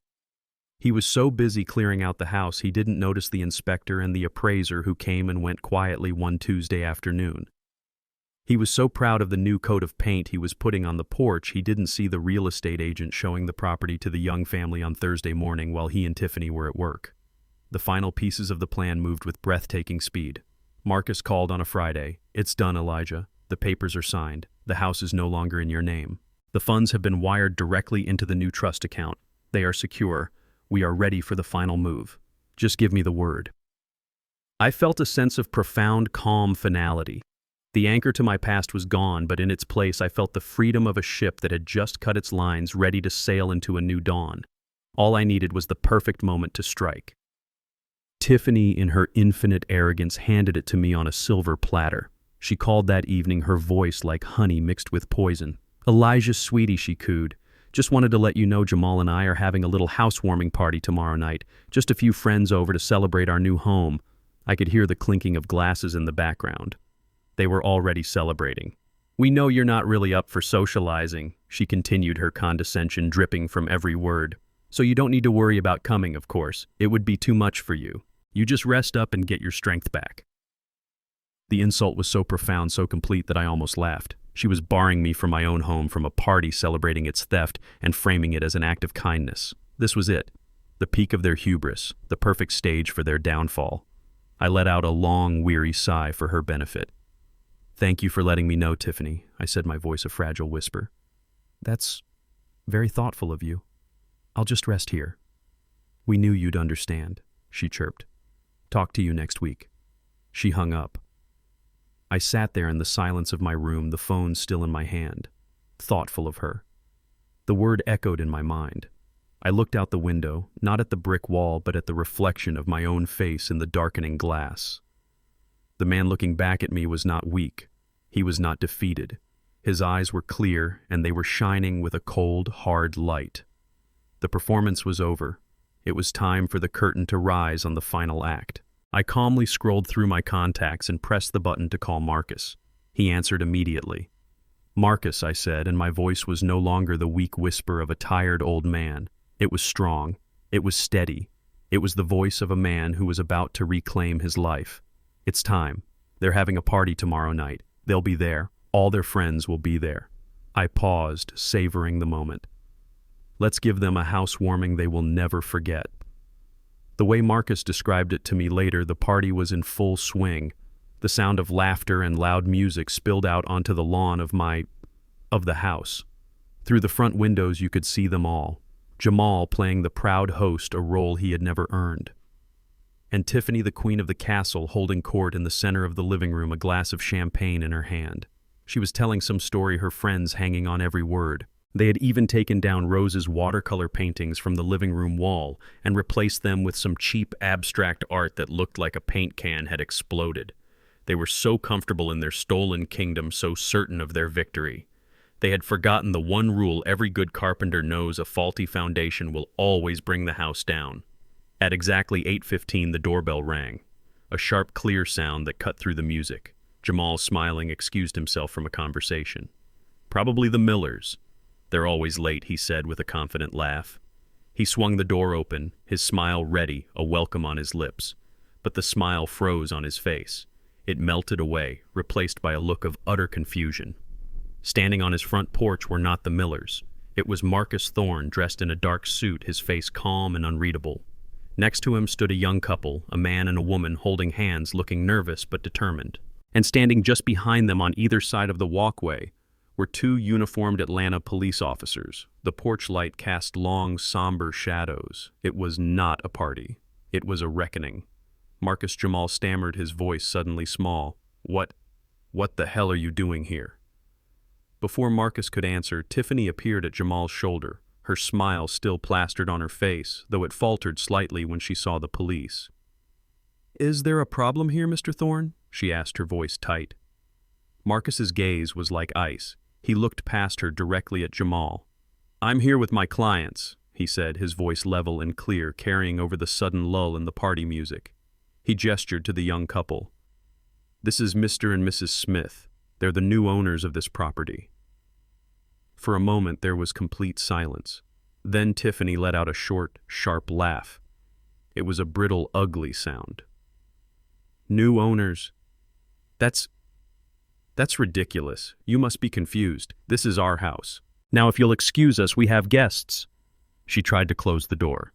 He was so busy clearing out the house he didn't notice the inspector and the appraiser who came and went quietly one Tuesday afternoon. He was so proud of the new coat of paint he was putting on the porch he didn't see the real estate agent showing the property to the young family on Thursday morning while he and Tiffany were at work. The final pieces of the plan moved with breathtaking speed. Marcus called on a Friday. "It's done, Elijah. The papers are signed. The house is no longer in your name. The funds have been wired directly into the new trust account. They are secure. We are ready for the final move. Just give me the word." I felt a sense of profound, calm finality. The anchor to my past was gone, but in its place I felt the freedom of a ship that had just cut its lines, ready to sail into a new dawn. All I needed was the perfect moment to strike. Tiffany, in her infinite arrogance, handed it to me on a silver platter. She called that evening, her voice like honey mixed with poison. "Elijah, sweetie," she cooed. "Just wanted to let you know Jamal and I are having a little housewarming party tomorrow night. Just a few friends over to celebrate our new home." I could hear the clinking of glasses in the background. They were already celebrating. "We know you're not really up for socializing," she continued, her condescension dripping from every word. "So you don't need to worry about coming, of course. It would be too much for you. You just rest up and get your strength back." The insult was so profound, so complete, that I almost laughed. She was barring me from my own home, from a party celebrating its theft and framing it as an act of kindness. This was it, the peak of their hubris, the perfect stage for their downfall. I let out a long, weary sigh for her benefit. "Thank you for letting me know, Tiffany," I said, my voice a fragile whisper. "That's very thoughtful of you. I'll just rest here." "We knew you'd understand," she chirped. "Talk to you next week." She hung up. I sat there in the silence of my room, the phone still in my hand, thoughtful of her. The word echoed in my mind. I looked out the window, not at the brick wall, but at the reflection of my own face in the darkening glass. The man looking back at me was not weak. He was not defeated. His eyes were clear, and they were shining with a cold, hard light. The performance was over. It was time for the curtain to rise on the final act. I calmly scrolled through my contacts and pressed the button to call Marcus. He answered immediately. "Marcus," I said, and my voice was no longer the weak whisper of a tired old man. It was strong. It was steady. It was the voice of a man who was about to reclaim his life. "It's time. They're having a party tomorrow night. They'll be there. All their friends will be there." I paused, savoring the moment. Let's give them a housewarming they will never forget. The way Marcus described it to me later, the party was in full swing. The sound of laughter and loud music spilled out onto the lawn of the house. Through the front windows you could see them all. Jamal playing the proud host, a role he had never earned. And Tiffany, the queen of the castle, holding court in the center of the living room, a glass of champagne in her hand. She was telling some story, her friends hanging on every word. They had even taken down Rose's watercolor paintings from the living room wall and replaced them with some cheap abstract art that looked like a paint can had exploded. They were so comfortable in their stolen kingdom, so certain of their victory. They had forgotten the one rule every good carpenter knows: a faulty foundation will always bring the house down. At exactly 8:15 the doorbell rang, a sharp, clear sound that cut through the music. Jamal, smiling, excused himself from a conversation. "Probably the Millers. They're always late," he said with a confident laugh. He swung the door open, his smile ready, a welcome on his lips. But the smile froze on his face. It melted away, replaced by a look of utter confusion. Standing on his front porch were not the Millers. It was Marcus Thorne, dressed in a dark suit, his face calm and unreadable. Next to him stood a young couple, a man and a woman, holding hands, looking nervous but determined. And standing just behind them on either side of the walkway were two uniformed Atlanta police officers. The porch light cast long, somber shadows. It was not a party. It was a reckoning. Marcus Jamal stammered, his voice suddenly small. What the hell are you doing here?" Before Marcus could answer, Tiffany appeared at Jamal's shoulder, her smile still plastered on her face, though it faltered slightly when she saw the police. "Is there a problem here, Mr. Thorne?" she asked, her voice tight. Marcus's gaze was like ice. He looked past her directly at Jamal. "I'm here with my clients," he said, his voice level and clear, carrying over the sudden lull in the party music. He gestured to the young couple. "This is Mr. and Mrs. Smith. They're the new owners of this property." For a moment there was complete silence. Then Tiffany let out a short, sharp laugh. It was a brittle, ugly sound. "New owners? That's ridiculous. You must be confused. This is our house. Now, if you'll excuse us, we have guests." She tried to close the door.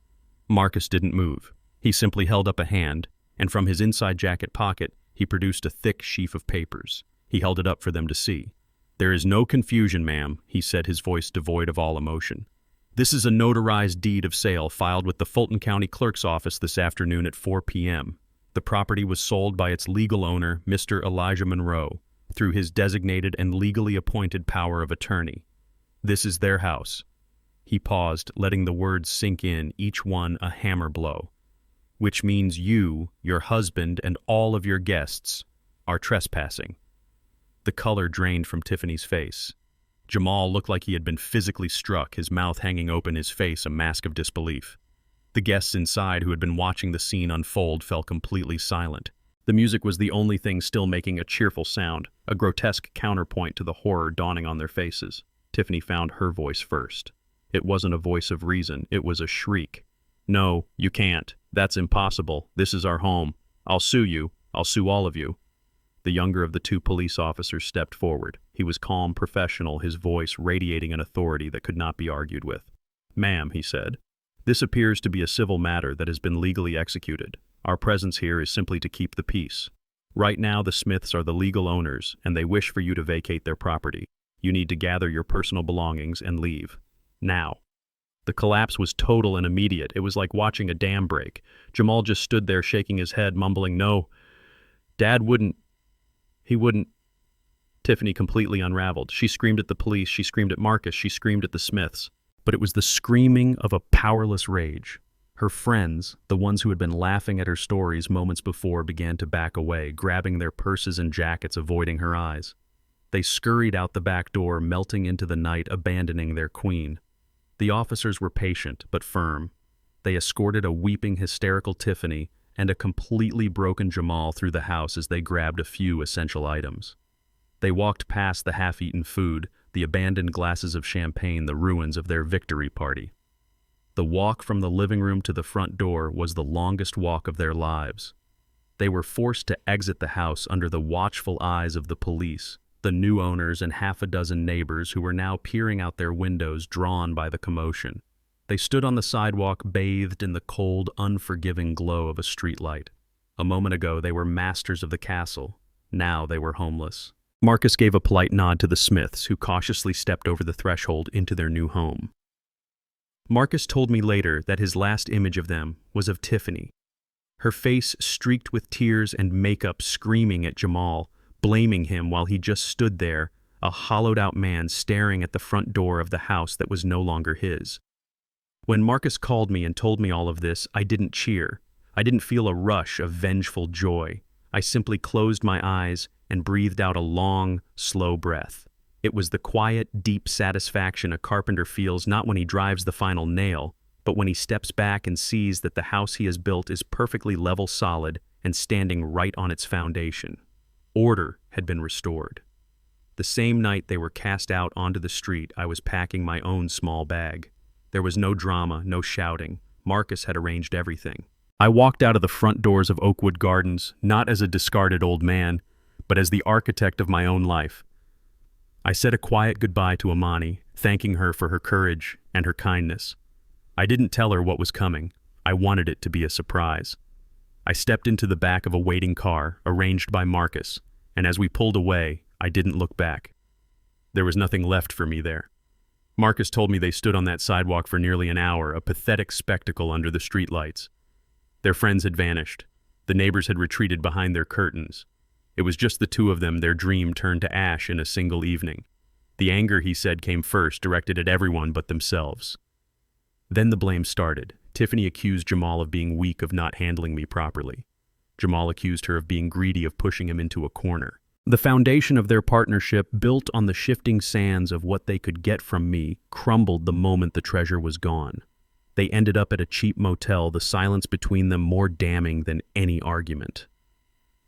Marcus didn't move. He simply held up a hand, and from his inside jacket pocket, he produced a thick sheaf of papers. He held it up for them to see. "There is no confusion, ma'am," he said, his voice devoid of all emotion. "This is a notarized deed of sale filed with the Fulton County Clerk's office this afternoon at 4 p.m. The property was sold by its legal owner, Mr. Elijah Monroe, through his designated and legally appointed power of attorney. This is their house." He paused, letting the words sink in, each one a hammer blow. "Which means you, your husband, and all of your guests are trespassing." The color drained from Tiffany's face. Jamal looked like he had been physically struck, his mouth hanging open, his face a mask of disbelief. The guests inside, who had been watching the scene unfold, fell completely silent. The music was the only thing still making a cheerful sound, a grotesque counterpoint to the horror dawning on their faces. Tiffany found her voice first. It wasn't a voice of reason, it was a shriek. "No, you can't. That's impossible. This is our home. I'll sue you. I'll sue all of you." The younger of the two police officers stepped forward. He was calm, professional, his voice radiating an authority that could not be argued with. "Ma'am," he said, "this appears to be a civil matter that has been legally executed. Our presence here is simply to keep the peace. Right now, the Smiths are the legal owners, and they wish for you to vacate their property. You need to gather your personal belongings and leave. Now." The collapse was total and immediate. It was like watching a dam break. Jamal just stood there shaking his head, mumbling, "No, Dad wouldn't. He wouldn't." Tiffany completely unraveled. She screamed at the police, she screamed at Marcus, she screamed at the Smiths. But it was the screaming of a powerless rage. Her friends, the ones who had been laughing at her stories moments before, began to back away, grabbing their purses and jackets, avoiding her eyes. They scurried out the back door, melting into the night, abandoning their queen. The officers were patient, but firm. They escorted a weeping, hysterical Tiffany and a completely broken Jamal through the house as they grabbed a few essential items. They walked past the half-eaten food, the abandoned glasses of champagne, the ruins of their victory party. The walk from the living room to the front door was the longest walk of their lives. They were forced to exit the house under the watchful eyes of the police, the new owners and half a dozen neighbors who were now peering out their windows, drawn by the commotion. They stood on the sidewalk, bathed in the cold, unforgiving glow of a streetlight. A moment ago, they were masters of the castle. Now they were homeless. Marcus gave a polite nod to the Smiths, who cautiously stepped over the threshold into their new home. Marcus told me later that his last image of them was of Tiffany, her face streaked with tears and makeup, screaming at Jamal, blaming him while he just stood there, a hollowed-out man staring at the front door of the house that was no longer his. When Marcus called me and told me all of this, I didn't cheer. I didn't feel a rush of vengeful joy. I simply closed my eyes and breathed out a long, slow breath. It was the quiet, deep satisfaction a carpenter feels not when he drives the final nail, but when he steps back and sees that the house he has built is perfectly level, solid, and standing right on its foundation. Order had been restored. The same night they were cast out onto the street, I was packing my own small bag. There was no drama, no shouting. Marcus had arranged everything. I walked out of the front doors of Oakwood Gardens, not as a discarded old man, but as the architect of my own life. I said a quiet goodbye to Imani, thanking her for her courage and her kindness. I didn't tell her what was coming. I wanted it to be a surprise. I stepped into the back of a waiting car, arranged by Marcus, and as we pulled away, I didn't look back. There was nothing left for me there. Marcus told me they stood on that sidewalk for nearly an hour, a pathetic spectacle under the streetlights. Their friends had vanished. The neighbors had retreated behind their curtains. It was just the two of them, their dream turned to ash in a single evening. The anger, he said, came first, directed at everyone but themselves. Then the blame started. Tiffany accused Jamal of being weak, of not handling me properly. Jamal accused her of being greedy, of pushing him into a corner. The foundation of their partnership, built on the shifting sands of what they could get from me, crumbled the moment the treasure was gone. They ended up at a cheap motel, the silence between them more damning than any argument.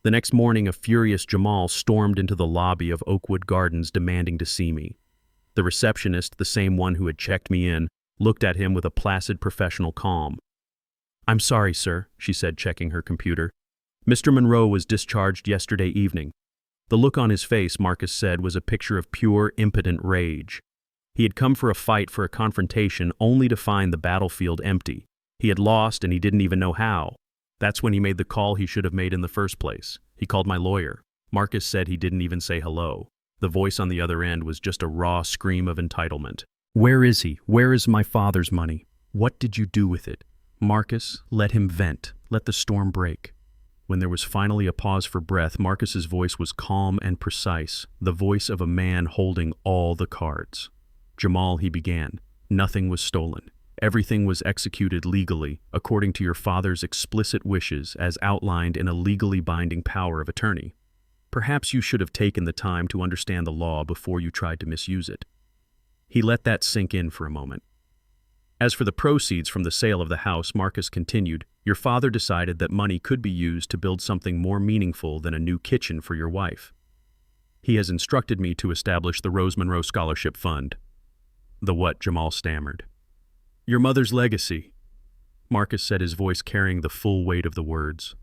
The next morning, a furious Jamal stormed into the lobby of Oakwood Gardens demanding to see me. The receptionist, the same one who had checked me in, looked at him with a placid professional calm. "I'm sorry, sir," she said, checking her computer. "Mr. Monroe was discharged yesterday evening." The look on his face, Marcus said, was a picture of pure, impotent rage. He had come for a fight, for a confrontation, only to find the battlefield empty. He had lost, and he didn't even know how. That's when he made the call he should have made in the first place. He called my lawyer. Marcus said he didn't even say hello. The voice on the other end was just a raw scream of entitlement. "Where is he? Where is my father's money? What did you do with it?" "Marcus, let him vent. Let the storm break." When there was finally a pause for breath, Marcus's voice was calm and precise, the voice of a man holding all the cards. "Jamal," he began, "nothing was stolen. Everything was executed legally, according to your father's explicit wishes as outlined in a legally binding power of attorney. Perhaps you should have taken the time to understand the law before you tried to misuse it." He let that sink in for a moment. As for the proceeds from the sale of the house, Marcus continued, "Your father decided that money could be used to build something more meaningful than a new kitchen for your wife. He has instructed me to establish the Rose Monroe Scholarship Fund." "The what?" Jamal stammered. "Your mother's legacy," Marcus said, his voice carrying the full weight of the words.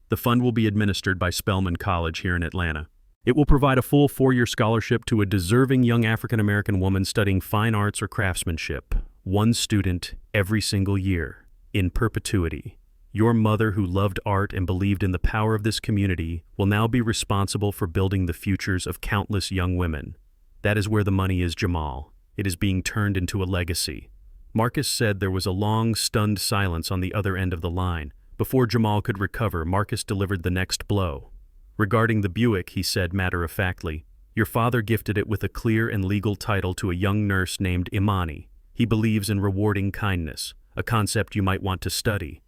"The fund will be administered by Spelman College here in Atlanta. It will provide a full 4-year scholarship to a deserving young African-American woman studying fine arts or craftsmanship. One student every single year, in perpetuity. Your mother, who loved art and believed in the power of this community, will now be responsible for building the futures of countless young women. That is where the money is, Jamal. It is being turned into a legacy." Marcus said there was a long, stunned silence on the other end of the line. Before Jamal could recover, Marcus delivered the next blow. "Regarding the Buick," he said matter-of-factly, "your father gifted it with a clear and legal title to a young nurse named Imani. He believes in rewarding kindness, a concept you might want to study."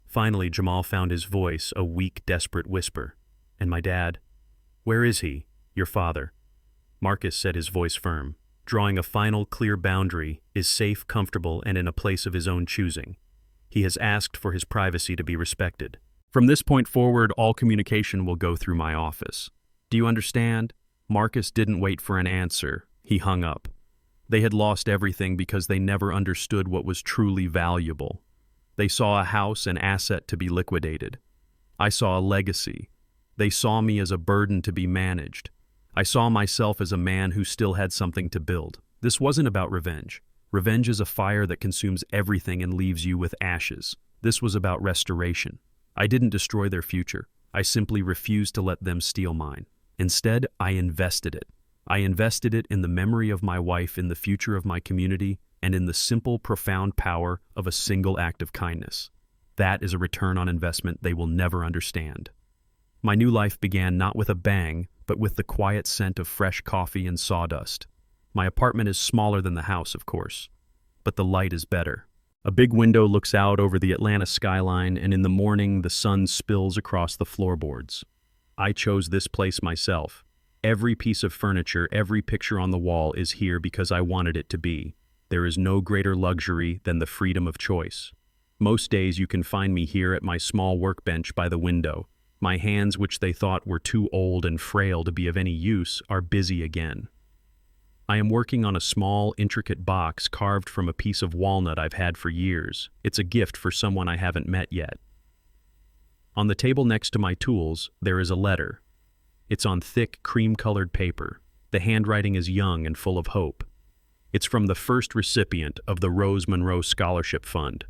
Finally, Jamal found his voice, a weak, desperate whisper. "And my dad? Where is he? Your father?" Marcus said, his voice firm, drawing a final, clear boundary, is safe, comfortable, and in a place of his own choosing. He has asked for his privacy to be respected. From this point forward, all communication will go through my office. Do you understand? Marcus didn't wait for an answer. He hung up. They had lost everything because they never understood what was truly valuable. They saw a house, an asset to be liquidated. I saw a legacy. They saw me as a burden to be managed. I saw myself as a man who still had something to build. This wasn't about revenge. Revenge is a fire that consumes everything and leaves you with ashes. This was about restoration. I didn't destroy their future. I simply refused to let them steal mine. Instead, I invested it. I invested it in the memory of my wife, in the future of my community, and in the simple, profound power of a single act of kindness. That is a return on investment they will never understand. My new life began not with a bang, but with the quiet scent of fresh coffee and sawdust. My apartment is smaller than the house, of course, but the light is better. A big window looks out over the Atlanta skyline, and in the morning the sun spills across the floorboards. I chose this place myself. Every piece of furniture, every picture on the wall is here because I wanted it to be. There is no greater luxury than the freedom of choice. Most days you can find me here at my small workbench by the window. My hands, which they thought were too old and frail to be of any use, are busy again. I am working on a small, intricate box carved from a piece of walnut I've had for years. It's a gift for someone I haven't met yet. On the table next to my tools, there is a letter. It's on thick, cream-colored paper. The handwriting is young and full of hope. It's from the first recipient of the Rose Monroe Scholarship Fund.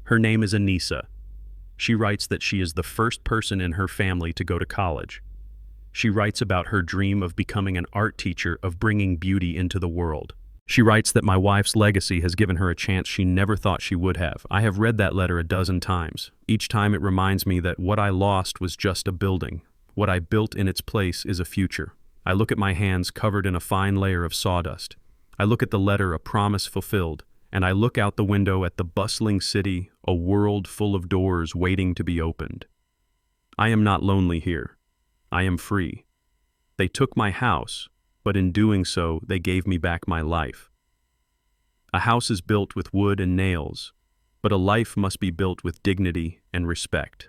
Her name is Anissa. She writes that she is the first person in her family to go to college. She writes about her dream of becoming an art teacher, of bringing beauty into the world. She writes that my wife's legacy has given her a chance she never thought she would have. I have read that letter a dozen times. Each time it reminds me that what I lost was just a building. What I built in its place is a future. I look at my hands covered in a fine layer of sawdust. I look at the letter, a promise fulfilled, and I look out the window at the bustling city, a world full of doors waiting to be opened. I am not lonely here. I am free. They took my house, but in doing so, they gave me back my life. A house is built with wood and nails, but a life must be built with dignity and respect.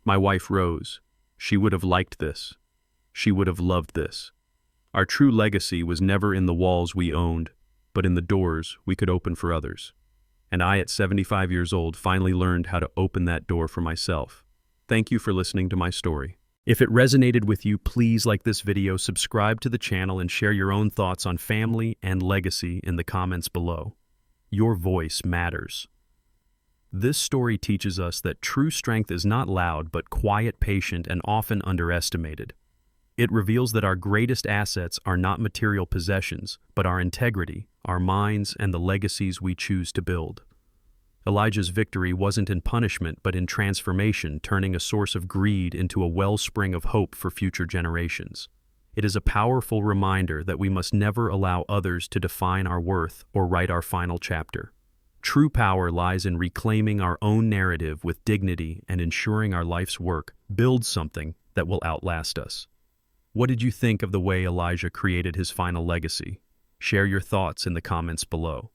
My wife Rose, she would have liked this. She would have loved this. Our true legacy was never in the walls we owned, but in the doors we could open for others. And I, at 75 years old, finally learned how to open that door for myself. Thank you for listening to my story. If it resonated with you, please like this video, subscribe to the channel, and share your own thoughts on family and legacy in the comments below. Your voice matters. This story teaches us that true strength is not loud, but quiet, patient, and often underestimated. It reveals that our greatest assets are not material possessions, but our integrity, our minds, and the legacies we choose to build. Elijah's victory wasn't in punishment, but in transformation, turning a source of greed into a wellspring of hope for future generations. It is a powerful reminder that we must never allow others to define our worth or write our final chapter. True power lies in reclaiming our own narrative with dignity and ensuring our life's work builds something that will outlast us. What did you think of the way Elijah created his final legacy? Share your thoughts in the comments below.